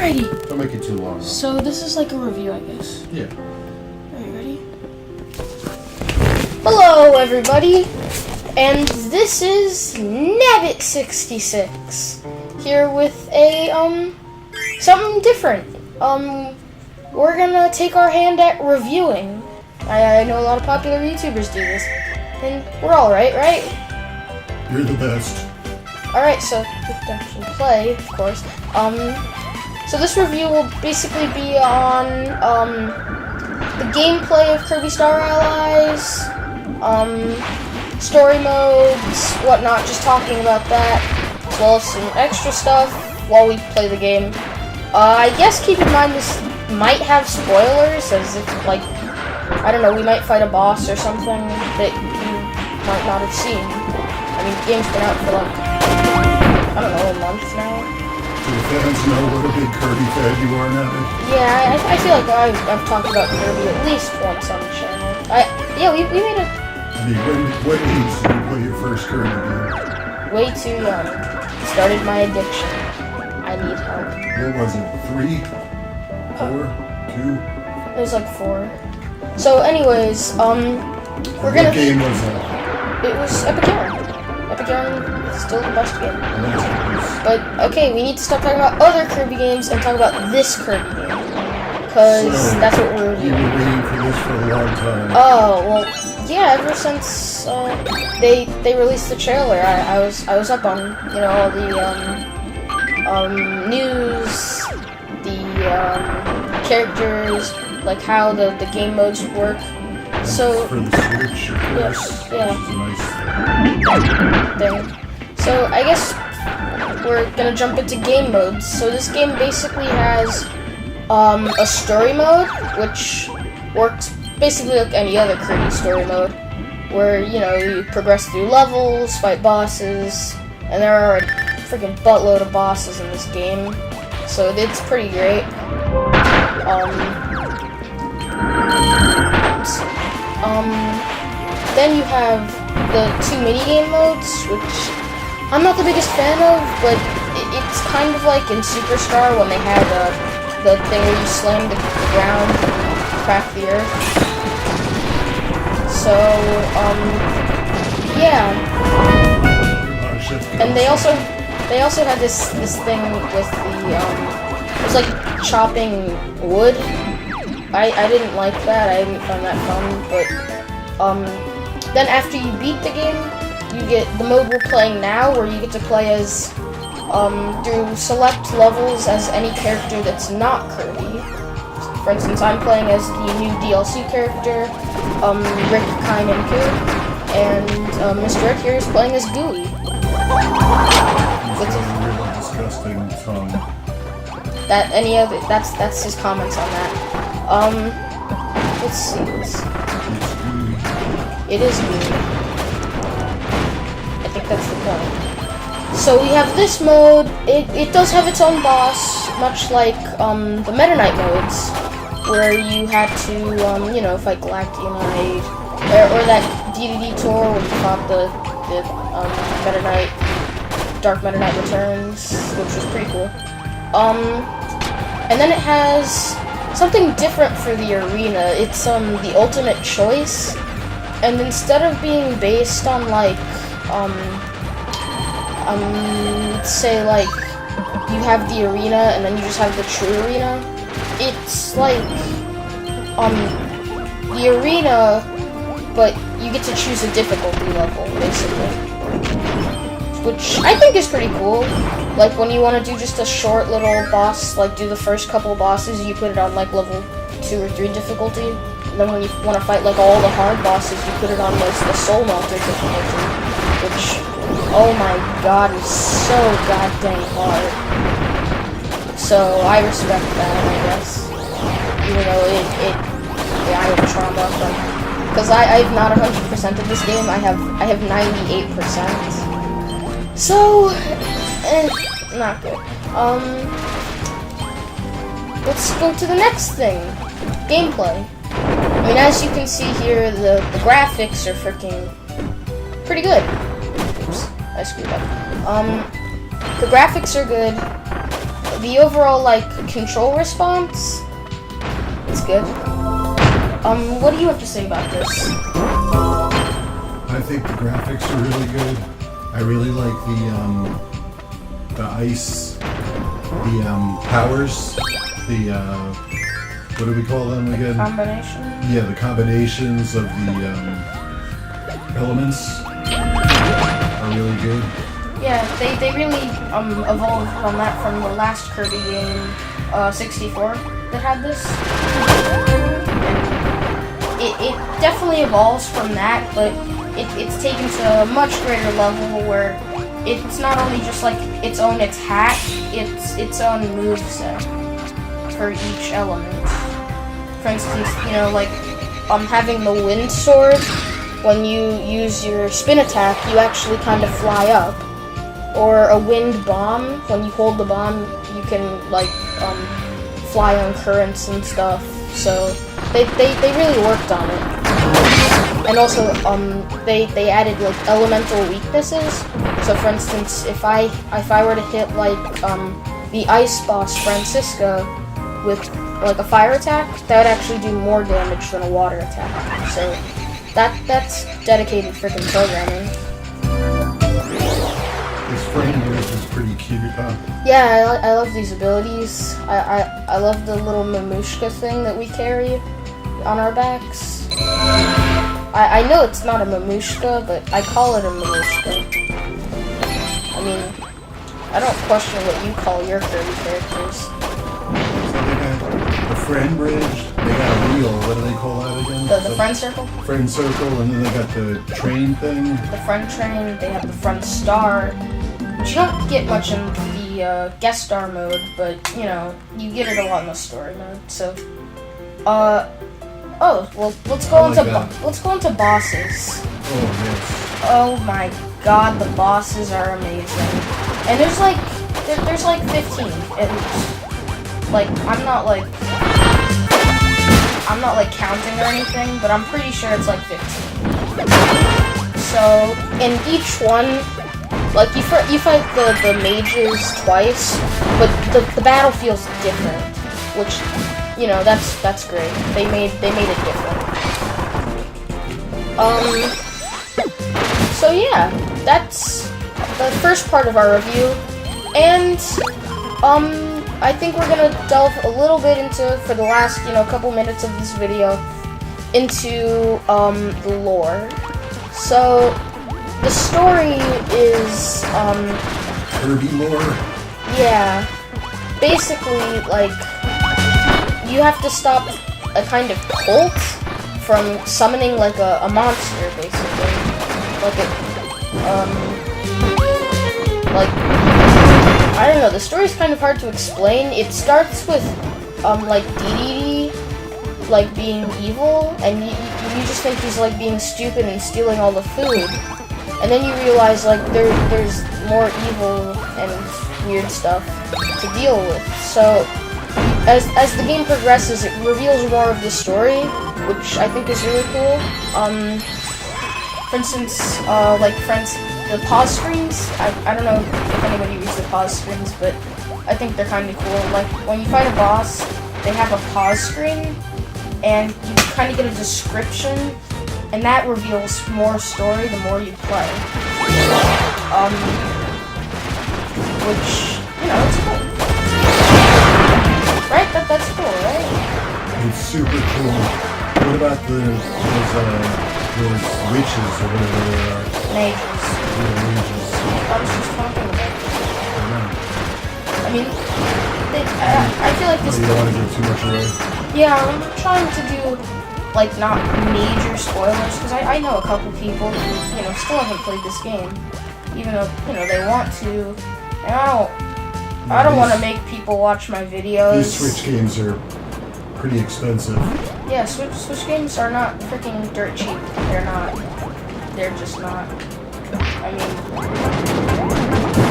Alrighty. Don't make it too long. So this is like a review, I guess. Yeah. Are you ready? Hello, everybody, and this is Nabbit66 here with a something different. We're gonna take our hand at reviewing. I know a lot of popular YouTubers do this, and we're all right? You're the best. Alright, so we can actually play, of course. So this review will basically be on the gameplay of Kirby Star Allies, story modes, whatnot, just talking about that, as well as some extra stuff while we play the game. I guess keep in mind this might have spoilers, as it's like, I don't know, we might fight a boss or something that you might not have seen. I mean, the game's been out for like, I don't know, a month now. Do the fans know what a big Kirby fan you are now? Yeah, I feel like I've talked about Kirby at least once on the channel. Yeah, we made a... I mean, what age did you play your first Kirby game? Way too young. Started my addiction. I need help. What was it, 3? 4? 2? It was like 4. So anyways, we're gonna... What game was that? It was Epic Yarn. Epic Yarn is still the best game. But, okay, we need to stop talking about other Kirby games and talk about this Kirby game. Because that's what we're You doing. were waiting for this for a long time. Oh, well, yeah, ever since they released the trailer, I was up on, you know, all the news, the characters, like how the game modes would work. So For the Switch, of course. yeah. It's a nice thing. So I guess we're gonna jump into game modes. So this game basically has a story mode, which works basically like any other Kirby story mode, where, you know, you progress through levels, fight bosses, and there are a freaking buttload of bosses in this game, so it's pretty great. Then you have the 2 minigame modes, which I'm not the biggest fan of, but it's kind of like in Superstar when they had the thing where you slam the ground and crack the earth. So, yeah. And they also had this thing with the, it was like chopping wood. I didn't like that, I didn't find that fun, but, then after you beat the game, you get the mode we're playing now, where you get to play as, through select levels as any character that's not Kirby. For instance, I'm playing as the new DLC character, Rick Kainenku, and Mr. Rick here is playing as Gooey. He's got a really disgusting tongue. That's his comments on that. Let's see. It is Gooey. I think that's the point. So we have this mode. It does have its own boss, much like the Meta Knight modes, where you had to you know, fight Galactionite, or that DDD tour where you fought the Meta Knight, Dark Meta Knight Returns, which was pretty cool. And then it has something different for the arena. It's the ultimate choice, and instead of being based on like say like you have the arena and then you just have the true arena, it's like the arena, but you get to choose a difficulty level basically, which I think is pretty cool. Like when you want to do just a short little boss, like do the first couple bosses, you put it on like level 2 or 3 difficulty, and then when you want to fight like all the hard bosses, you put it on like the Soul Melter difficulty, which, oh my god, is so goddamn hard. So I respect that, I guess. Even though I have trauma from, because I've not 100% of this game. I have 98%. So, not good. Let's go to the next thing. Gameplay. I mean, as you can see here, the graphics are freaking pretty good. Oops, I screwed up. The graphics are good. the overall, like, control response, it's good. What do you have to say about this? I think the graphics are really good. I really like the ice, the powers, the what do we call them again? Combination? Yeah, the combinations of the elements are really good. Yeah, they really evolved on that from the last Kirby game, 64, that had this. It definitely evolves from that, but it's taken to a much greater level where it's not only just like its own attack, it's its own moveset for each element. For instance, you know, like having the wind sword, when you use your spin attack, you actually kind of fly up. Or a wind bomb, when you hold the bomb, you can like fly on currents and stuff. So they really worked on it. And also they added like elemental weaknesses. So for instance, if I were to hit like the ice boss Francisca with like a fire attack, that would actually do more damage than a water attack. So that's dedicated freaking programming. This frame rate is pretty cute, huh? Yeah, I love these abilities. I love the little mamushka thing that we carry on our backs. I know it's not a mamushka, but I call it a mamushka. I mean, I don't question what you call your Kirby characters. So they got the friend bridge, they got a wheel, what do they call that again? The friend circle? Friend circle, and then they got the train thing. The friend train, they have the friend star. Which you don't get much in the guest star mode, but you know, you get it a lot in the story mode. So, oh, well, let's go into bosses. Oh yes. Oh my God, the bosses are amazing, and there's like 15 at least. Like I'm not like counting or anything, but I'm pretty sure it's like 15. So in each one. Like, you fight the mages twice, but the battle feels different, which, you know, that's great. They made it different. So yeah, that's the first part of our review, and, I think we're gonna delve a little bit into, for the last, you know, couple minutes of this video, into, the lore. So, the story is, Kirby lore? Yeah. Basically, like, you have to stop a kind of cult from summoning, like, a monster, basically. Like, I don't know, the story's kind of hard to explain. It starts with, like, DDD, like, being evil, and you just think he's, like, being stupid and stealing all the food. And then you realize, like, there's more evil and weird stuff to deal with. So, as the game progresses, it reveals more of the story, which I think is really cool. For instance, like, the pause screens, I don't know if anybody reads the pause screens, but I think they're kind of cool. Like, when you fight a boss, they have a pause screen, and you kind of get a description, and that reveals more story the more you play. Which, you know, it's cool. Right? That's cool, right? It's super cool. What about those witches or whatever they are? Mages. Yeah, mages. I was just talking about it. I know. I mean, I feel like this... You don't want to give too much away? Yeah, I'm trying to do, like, not major spoilers, because I know a couple people who, you know, still haven't played this game, even though, you know, they want to, and I don't want to make people watch my videos. These Switch games are pretty expensive. Yeah, Switch games are not freaking dirt cheap. They're not. They're just not. I mean,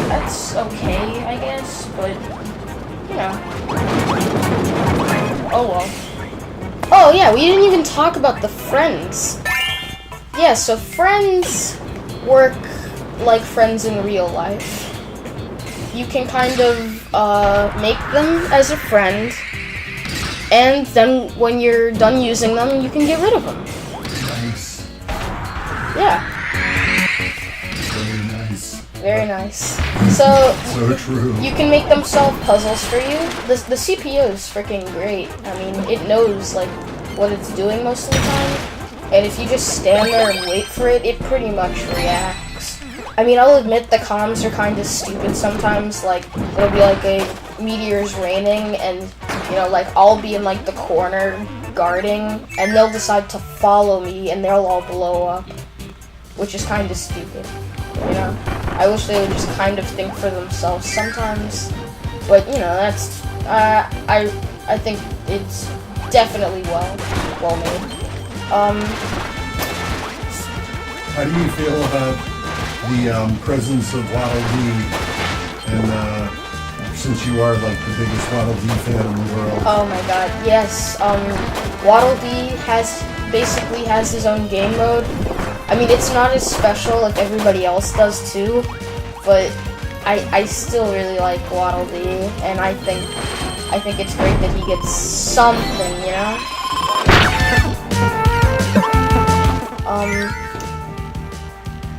that's okay, I guess, but, you know. Oh well. Oh yeah, we didn't even talk about the friends. Yeah, so friends work like friends in real life. you can kind of make them as a friend, and then when you're done using them, you can get rid of them. Nice. Yeah. Very nice. Very nice. So true. you can make them solve puzzles for you. The CPU is freaking great. I mean, it knows like what it's doing most of the time, and if you just stand there and wait for it, it pretty much reacts. I mean, I'll admit the comms are kind of stupid sometimes. Like it'll be like a meteor's raining, and you know, like I'll be in like the corner guarding, and they'll decide to follow me, and they'll all blow up, which is kind of stupid. You know, I wish they would just kind of think for themselves sometimes. But you know, that's I think it's definitely well made. How do you feel about the presence of Waddle Dee? And since you are like the biggest Waddle Dee fan in the world. Oh my god, yes. Waddle Dee basically has his own game mode. I mean, it's not as special like everybody else does too, but I still really like Waddle Dee, and I think it's great that he gets something, you know?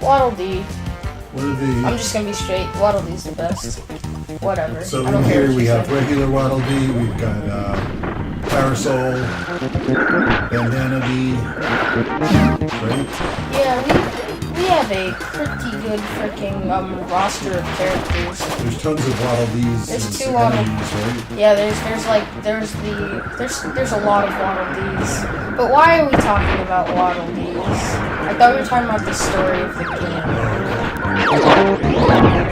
Waddle Dee. What are the? I'm just gonna be straight. Waddle Dee's the best. Whatever. So I don't in care here what we you have say. regular Waddle Dee, we've got Parasol, Bandana Dee, right? Yeah, we have a pretty good freaking roster of characters. There's tons of Waddle Dees. There's as two Waddle- enemies, right? Yeah, there's a lot of Waddle Dees. But why are we talking about Waddle Dees? I thought we were talking about the story of the game.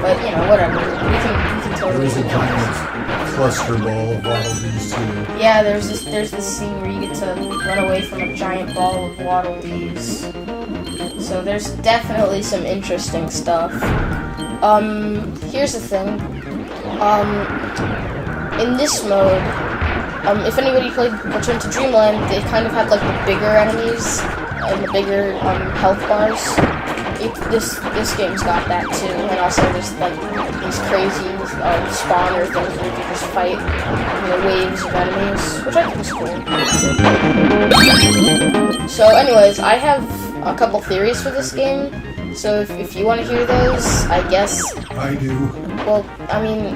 But you know, whatever. We can totally. There's a giant cluster ball of Waddle Dees too. Yeah, there's this scene where you get to run away from a giant ball of Waddle Dees. So there's definitely some interesting stuff. Here's the thing. In this mode, if anybody played Return to Dreamland, they kind of had like the bigger enemies and the bigger health bars. This game's got that too, and also there's like these crazy spawner things where you can just fight, you know, waves of enemies, which I think is cool. So, anyways, I have a couple theories for this game. So if you want to hear those, I guess. I do. Well, I mean,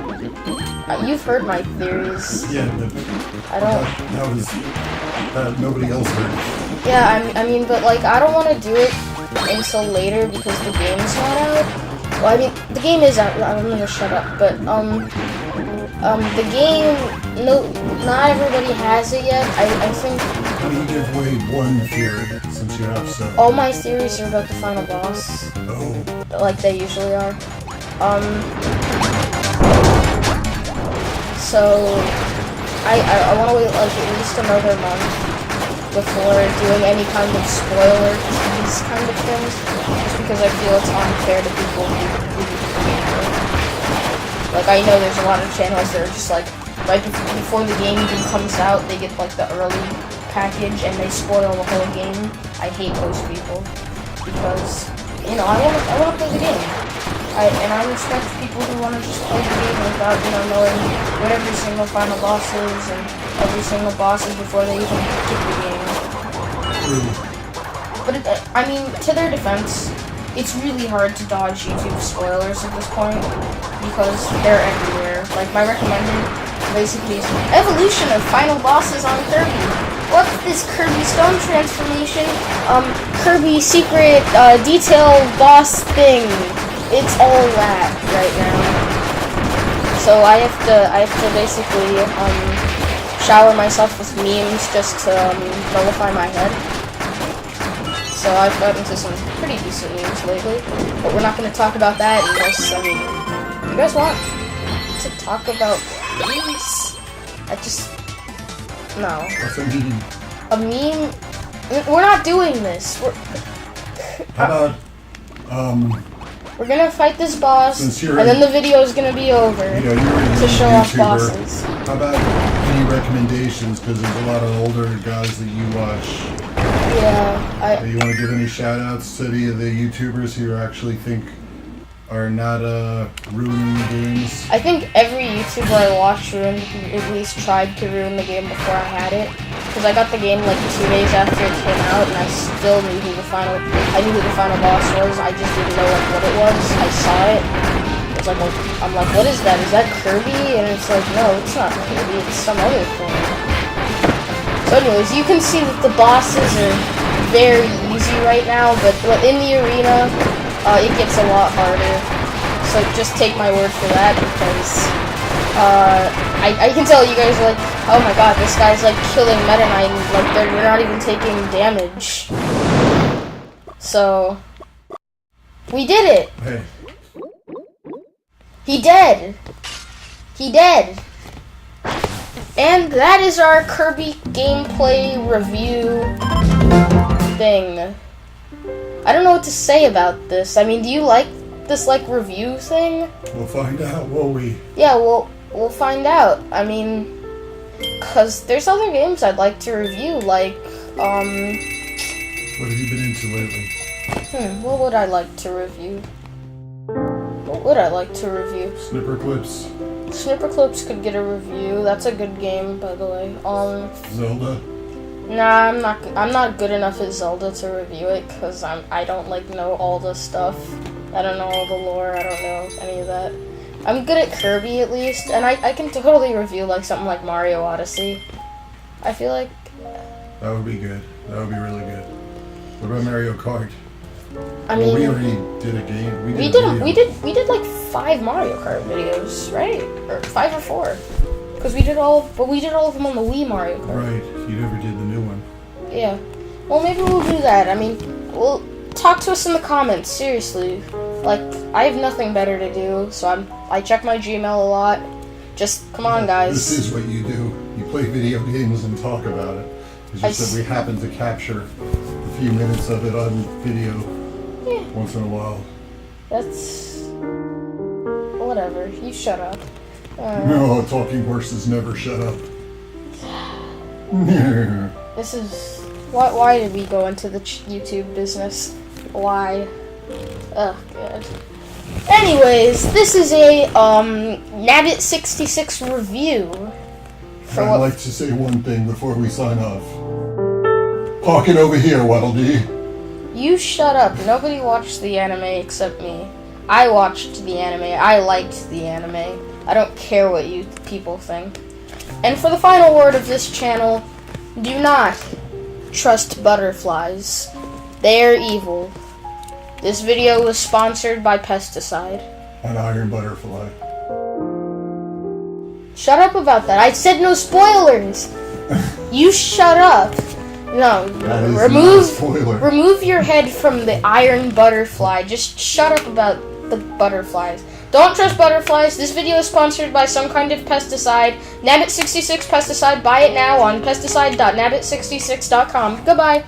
you've heard my theories. Yeah, but I don't. that was nobody else heard. Yeah, I mean, but like, I don't want to do it until later because the game's not out. Well, I mean, the game is out. I'm gonna shut up. But the game, no, not everybody has it yet. I think. How do you give away one theory since you have so? All my theories are about the final boss, Oh. like they usually are. So I want to wait like at least another month before doing any kind of spoiler tease kind of things, just because I feel it's unfair to people who like, I know there's a lot of channels that are just like, right before the game even comes out, they get like the early package and they spoil the whole game. I hate those people because, you know, I want to play the game. I respect people who want to just play the game without, you know, knowing what every single final boss is and every single boss is before they even get the game. But I mean, to their defense, it's really hard to dodge YouTube spoilers at this point because they're everywhere. Like my recommended basically is evolution of final bosses on Kirby. What's this Kirby Stone transformation? Kirby secret detail boss thing. It's all that right now. So I have to basically shower myself with memes just to nullify my head. So I've gotten into some pretty decent memes lately, but we're not going to talk about that unless, I mean, you guys want to talk about memes? No. What's a meme? A meme? We're not doing this. How about We're gonna fight this boss, Since and you're then the video is gonna be over you know, you're to a show off YouTuber. bosses. How about any recommendations? Because there's a lot of older guys that you watch. Yeah, Do you want to give any shout outs to any of the YouTubers who you actually think are not ruining the games. I think every YouTuber I watched at least tried to ruin the game before I had it. Because I got the game like 2 days after it came out, and I still knew who the final. I knew who the final boss was. I just didn't know like what it was. I saw it. It's like, I'm like, what is that? Is that Kirby? And it's like, no, it's not Kirby. It's some other thing. So anyways, you can see that the bosses are very easy right now, but in the arena, it gets a lot harder. So just take my word for that, because I can tell you guys are like, oh my god, this guy's like killing Meta Knight, and like they're not even taking damage. So we did it. Hey. He dead. He dead. And that is our Kirby gameplay review thing. I don't know what to say about this. I mean, do you like this like review thing? We'll find out, won't we? Yeah, we'll find out. I mean, cause there's other games I'd like to review, like What have you been into lately? What would I like to review? What would I like to review? Snipper Clips. Snipper Clips could get a review. That's a good game, by the way. Zelda. Nah, I'm not good enough at Zelda to review it, cause I don't like know all the stuff. I don't know all the lore. I don't know any of that. I'm good at Kirby at least, and I can totally review like something like Mario Odyssey. I feel like that would be good. That would be really good. What about Mario Kart? I mean, we already did a game. We did like 5 Mario Kart videos, right? Or 5 or 4. Because we did all of them on the Wii Mario Kart. Right. You never did the new one. Yeah. Well, maybe we'll do that. I mean, we'll talk to us in the comments. Seriously. Like, I have nothing better to do, so I check my Gmail a lot. Just come on, guys. This is what you do. You play video games and talk about it. It's just that we happen to capture a few minutes of it on video once in a while. That's whatever. You shut up. No, talking horses never shut up. This is why did we go into the YouTube business? Why? Oh god. Anyways, this is a Nabbit 66 review. I'd like to say one thing before we sign off. Parking over here, Waddle Dee. You shut up. Nobody watched the anime except me. I watched the anime. I liked the anime. I don't care what you people think. And for the final word of this channel, do not trust butterflies. They are evil. This video was sponsored by Pesticide. An iron butterfly. Shut up about that. I said no spoilers. You shut up. No, remove your head from the iron butterfly. Just shut up about the butterflies. Don't trust butterflies. This video is sponsored by some kind of pesticide. Nabbit66 pesticide. Buy it now on pesticide.nabbit66.com. Goodbye.